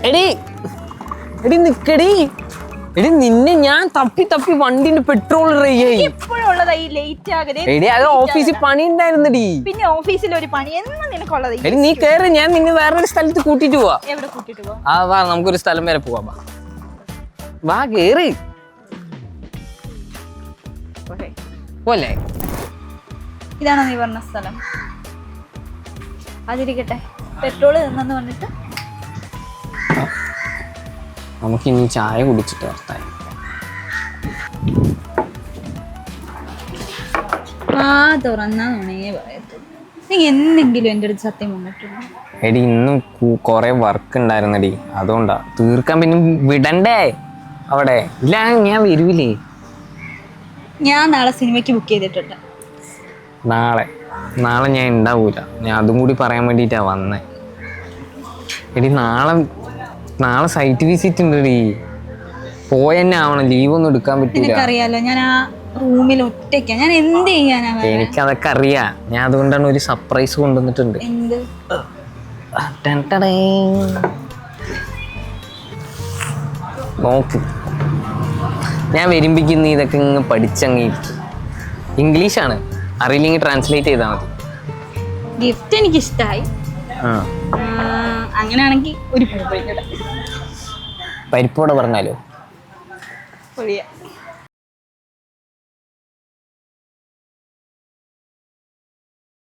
എടി എടി നിക്കടി എടി നിന്നെ ഞാൻ തപ്പി തപ്പി വണ്ടിന്റെ പെട്രോൾ എടി അത് ഓഫീസിൽ പണി ഉണ്ടായിരുന്നടി. പിന്നെ ഓഫീസിൽ ഒരു പണി എന്നാ നിനക്കുള്ളത്? എടി നീ കേറി, ഞാൻ നിന്നെ വേറൊരു സ്ഥലത്ത് കൂട്ടിട്ട് പോവാ. എവിടെ കൂട്ടിട്ട് പോവാ? ആ വാ, നമുക്കൊരു സ്ഥലം വരെ പോവാ. വാ കേറി പോലെ. ഇതാണോ നീ പറഞ്ഞ സ്ഥലം? അതിരിക്കട്ടെ, പെട്രോള് തന്നെന്ന് പറഞ്ഞിട്ട് നമുക്കിനി ചായ കുടിച്ചിട്ട് വർത്താൻ. തുറന്നാ നുണയെ പറയത്തുള്ളൂ. നീ എന്തെങ്കിലും എൻ്റെ അടുത്ത് സത്യം വന്നിട്ടുണ്ടോ? എടി ഇന്നും കൊറേ വർക്ക് ഉണ്ടായിരുന്നടി, അതുകൊണ്ടാ. തീർക്കാൻ പിന്നെ വിടണ്ടേ അവിടെ? ഇല്ല ഞാൻ വരുവില്ലേ. ഞാൻ നാളെ സിനിമയ്ക്ക് ബുക്ക് ചെയ്തിട്ടുണ്ട്. നാളെ ഞാൻ ഉണ്ടാവൂല. ഞാൻ അതും കൂടി പറയാൻ വേണ്ടിയിട്ടാ വന്നേ. എടി നാളെ സൈറ്റ് വിസിറ്റ് ഉണ്ടെടി. പോയെന്നെ ആവണം, ലീവ് ഒന്നും എടുക്കാൻ പറ്റില്ല. എനിക്കറിയാലോ, ഞാൻ ആ റൂമിൽ ഒറ്റയ്ക്കാ. ഞാൻ എന്ത് ചെയ്യാനാ? എനിക്കതൊക്കെ അറിയാം. ഞാൻ അതുകൊണ്ടാണ് ഒരു സർപ്രൈസ് കൊണ്ടുവന്നിട്ടുണ്ട്. എന്ത്? നോക്ക്, ഞാൻ വരുമ്പിക്കുന്ന ഇതൊക്കെ ഇങ്ങ് പഠിച്ചങ്ങിരിക്കും. ഇംഗ്ലീഷാണ്, അറിയില്ലെങ്കിൽ ട്രാൻസ്ലേറ്റ് ചെയ്താൽ മതി. ഗിഫ്റ്റ് എനിക്ക് ഇഷ്ടമായി. അങ്ങനെയാണെങ്കിൽ ഒരു പരിപ്പോടെ പറഞ്ഞാലോ?